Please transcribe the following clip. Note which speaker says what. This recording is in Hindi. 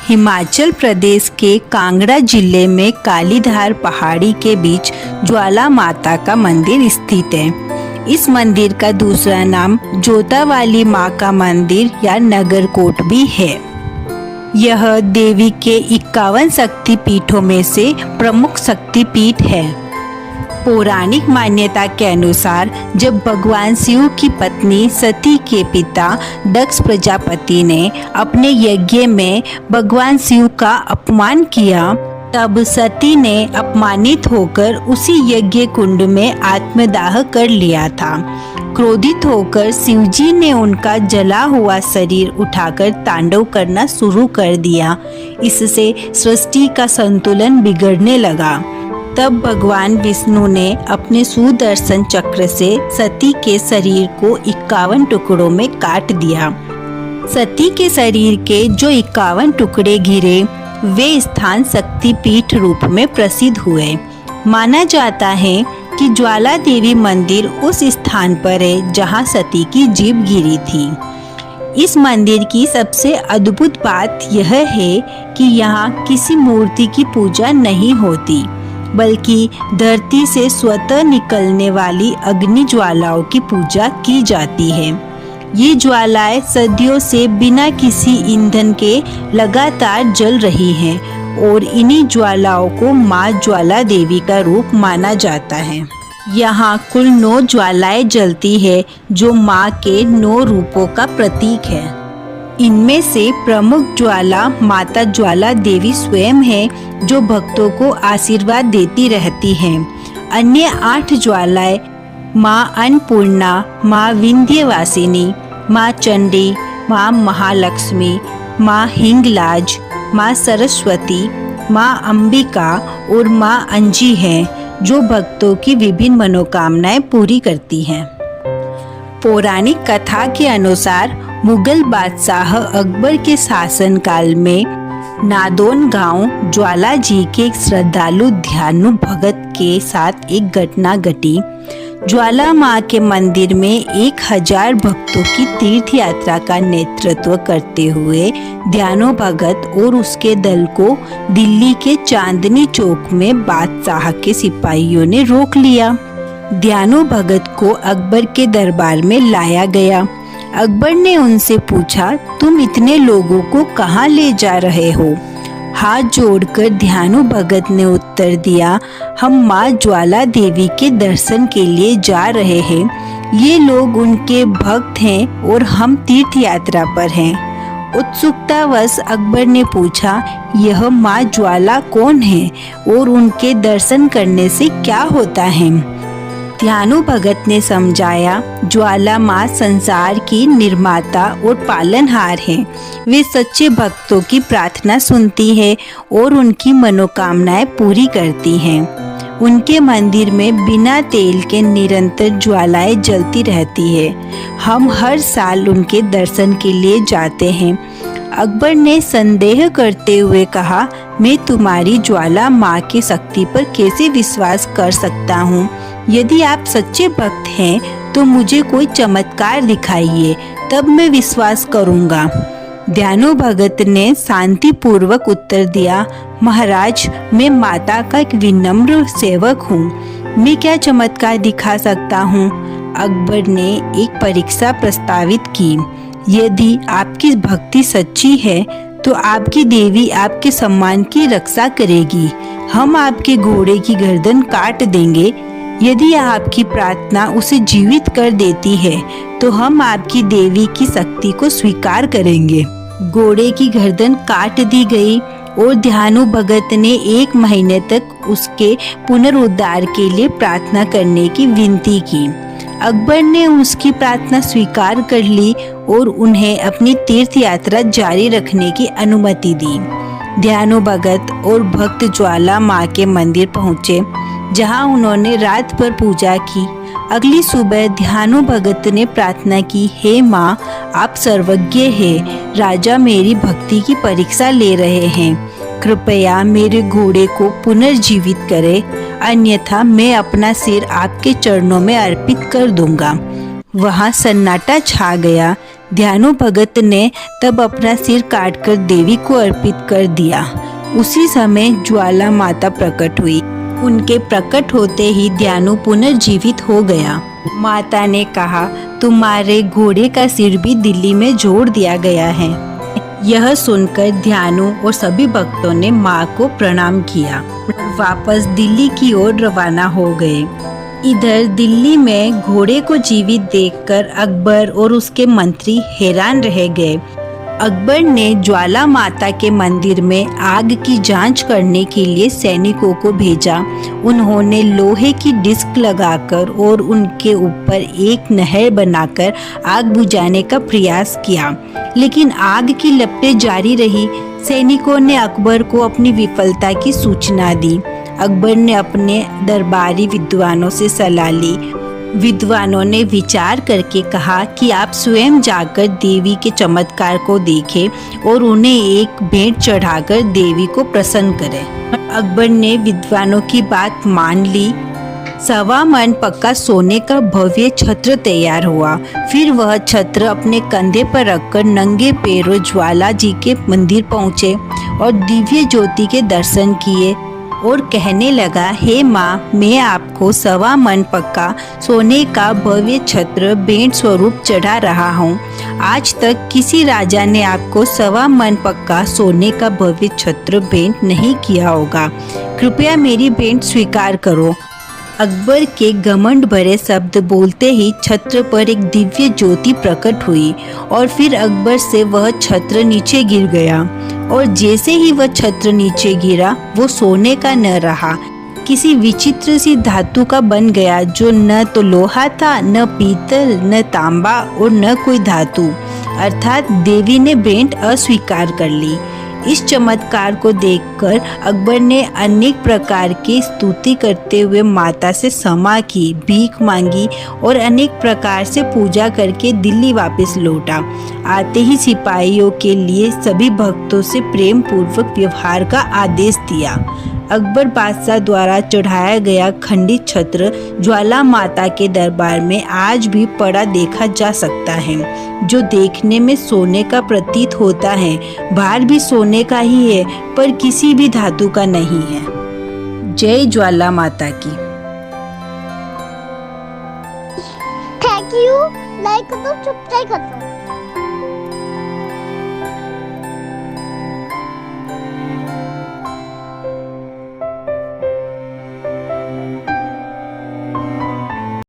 Speaker 1: हिमाचल प्रदेश के कांगड़ा जिले में कालीधार पहाड़ी के बीच ज्वाला माता का मंदिर स्थित है। इस मंदिर का दूसरा नाम जोता वाली माँ का मंदिर या नगरकोट भी है। यह देवी के 51 शक्तिपीठों में से प्रमुख शक्तिपीठ है। पौराणिक मान्यता के अनुसार जब भगवान शिव की पत्नी सती के पिता दक्ष प्रजापति ने अपने यज्ञ में भगवान शिव का अपमान किया, तब सती ने अपमानित होकर उसी यज्ञ कुंड में आत्मदाह कर लिया था। क्रोधित होकर शिवजी ने उनका जला हुआ शरीर उठाकर तांडव करना शुरू कर दिया। इससे सृष्टि का संतुलन बिगड़ने लगा। तब भगवान विष्णु ने अपने सुदर्शन चक्र से सती के शरीर को 51 टुकड़ों में काट दिया। सती के शरीर के जो 51 टुकड़े गिरे, वे स्थान शक्तिपीठ रूप में प्रसिद्ध हुए। माना जाता है कि ज्वाला देवी मंदिर उस स्थान पर है जहां सती की जीभ गिरी थी। इस मंदिर की सबसे अद्भुत बात यह है कि यहाँ किसी मूर्ति की पूजा नहीं होती, बल्कि धरती से स्वतः निकलने वाली अग्नि ज्वालाओं की पूजा की जाती है। ये ज्वालाएं सदियों से बिना किसी ईंधन के लगातार जल रही हैं और इन्हीं ज्वालाओं को माँ ज्वाला देवी का रूप माना जाता है। यहाँ कुल 9 ज्वालाएं जलती है जो माँ के 9 रूपों का प्रतीक है। इनमें से प्रमुख ज्वाला माता ज्वाला देवी स्वयं है, जो भक्तों को आशीर्वाद देती रहती हैं। अन्य 8 ज्वालाएं माँ अन्नपूर्णा, माँ विंध्यवासिनी, माँ चंडी, माँ महालक्ष्मी, माँ हिंगलाज, माँ सरस्वती, माँ अंबिका और माँ अंजी हैं, जो भक्तों की विभिन्न मनोकामनाएं पूरी करती हैं। पौराणिक कथा के अनुसार मुगल बादशाह अकबर के शासनकाल में नादौन गांव ज्वाला जी के एक श्रद्धालु ध्यानु भगत के साथ एक घटना घटी। ज्वाला माँ के मंदिर में 1000 भक्तों की तीर्थ यात्रा का नेतृत्व करते हुए ध्यानु भगत और उसके दल को दिल्ली के चांदनी चौक में बादशाह के सिपाहियों ने रोक लिया। ध्यानु भगत को अकबर के दरबार में लाया गया। अकबर ने उनसे पूछा, तुम इतने लोगों को कहाँ ले जा रहे हो? हाथ जोड़कर ध्यानु भगत ने उत्तर दिया, हम माँ ज्वाला देवी के दर्शन के लिए जा रहे हैं। ये लोग उनके भक्त हैं और हम तीर्थ यात्रा पर हैं। उत्सुकतावश अकबर ने पूछा, यह माँ ज्वाला कौन है और उनके दर्शन करने से क्या होता है? ध्यानु भगत ने समझाया, ज्वाला माँ संसार की निर्माता और पालनहार हैं। वे सच्चे भक्तों की प्रार्थना सुनती है और उनकी मनोकामनाएं पूरी करती हैं। उनके मंदिर में बिना तेल के निरंतर ज्वालाएं जलती रहती है। हम हर साल उनके दर्शन के लिए जाते हैं। अकबर ने संदेह करते हुए कहा, मैं तुम्हारी ज्वाला माँ की शक्ति पर कैसे विश्वास कर सकता हूँ? यदि आप सच्चे भक्त हैं तो मुझे कोई चमत्कार दिखाइए, तब मैं विश्वास करूँगा। ध्यानु भगत ने शांतिपूर्वक उत्तर दिया, महाराज, मैं माता का एक विनम्र सेवक हूँ। मैं क्या चमत्कार दिखा सकता हूँ? अकबर ने एक परीक्षा प्रस्तावित की। यदि आपकी भक्ति सच्ची है तो आपकी देवी आपके सम्मान की रक्षा करेगी। हम आपके घोड़े की गर्दन काट देंगे। यदि आपकी प्रार्थना उसे जीवित कर देती है तो हम आपकी देवी की शक्ति को स्वीकार करेंगे। घोड़े की गर्दन काट दी गई और ध्यानु भगत ने 1 महीने तक उसके पुनरुद्धार के लिए प्रार्थना करने की विनती की। अकबर ने उसकी प्रार्थना स्वीकार कर ली और उन्हें अपनी तीर्थ यात्रा जारी रखने की अनुमति दी। ध्यानु भगत और भक्त ज्वाला माँ के मंदिर पहुँचे, जहाँ उन्होंने रात भर पूजा की। अगली सुबह ध्यानु भगत ने प्रार्थना की, हे माँ, आप सर्वज्ञ हैं। राजा मेरी भक्ति की परीक्षा ले रहे हैं। कृपया मेरे घोड़े को पुनर्जीवित करें, अन्यथा मैं अपना सिर आपके चरणों में अर्पित कर दूंगा। वहाँ सन्नाटा छा गया। ध्यानु भगत ने तब अपना सिर काटकर देवी को अर्पित कर दिया। उसी समय ज्वाला माता प्रकट हुई। उनके प्रकट होते ही ध्यानु पुनर्जीवित हो गया। माता ने कहा, तुम्हारे घोड़े का सिर भी दिल्ली में जोड़ दिया गया है। यह सुनकर ध्यानु और सभी भक्तों ने माँ को प्रणाम किया और वापस दिल्ली की ओर रवाना हो गए। इधर दिल्ली में घोड़े को जीवित देखकर अकबर और उसके मंत्री हैरान रह गए। अकबर ने ज्वाला माता के मंदिर में आग की जांच करने के लिए सैनिकों को भेजा। उन्होंने लोहे की डिस्क लगाकर और उनके ऊपर एक नहर बनाकर आग बुझाने का प्रयास किया, लेकिन आग की लपटें जारी रही। सैनिकों ने अकबर को अपनी विफलता की सूचना दी। अकबर ने अपने दरबारी विद्वानों से सलाह ली। विद्वानों ने विचार करके कहा कि आप स्वयं जाकर देवी के चमत्कार को देखें और उन्हें एक भेंट चढ़ाकर देवी को प्रसन्न करें। अकबर ने विद्वानों की बात मान ली। 1.25 मन पक्का सोने का भव्य छत्र तैयार हुआ। फिर वह छत्र अपने कंधे पर रखकर नंगे पैरों ज्वाला जी के मंदिर पहुँचे और दिव्य ज्योति के दर्शन किए और कहने लगा, हे माँ, मैं आपको 1.25 मन पक्का सोने का भव्य छत्र भेंट स्वरूप चढ़ा रहा हूँ। आज तक किसी राजा ने आपको 1.25 मन पक्का सोने का भव्य छत्र भेंट नहीं किया होगा। कृपया मेरी भेंट स्वीकार करो। अकबर के घमंड भरे शब्द बोलते ही छत्र पर एक दिव्य ज्योति प्रकट हुई और फिर अकबर से वह छत्र नीचे गिर गया और जैसे ही वह छत्र नीचे गिरा वो सोने का न रहा, किसी विचित्र सी धातु का बन गया, जो न तो लोहा था, न पीतल, न तांबा और न कोई धातु। अर्थात देवी ने भेंट अस्वीकार कर ली। इस चमत्कार को देखकर अकबर ने अनेक प्रकार की स्तुति करते हुए माता से क्षमा की, भीख मांगी और अनेक प्रकार से पूजा करके दिल्ली वापस लौटा। आते ही सिपाहियों के लिए सभी भक्तों से प्रेम पूर्वक व्यवहार का आदेश दिया। अकबर बादशाह द्वारा चढ़ाया गया खंडित छत्र ज्वाला माता के दरबार में आज भी पड़ा देखा जा सकता है, जो देखने में सोने का प्रतीत होता है। भार भी सोने का ही है, पर किसी भी धातु का नहीं है। जय ज्वाला माता की।
Speaker 2: Thank you. लाइक करो, सब्सक्राइब करो।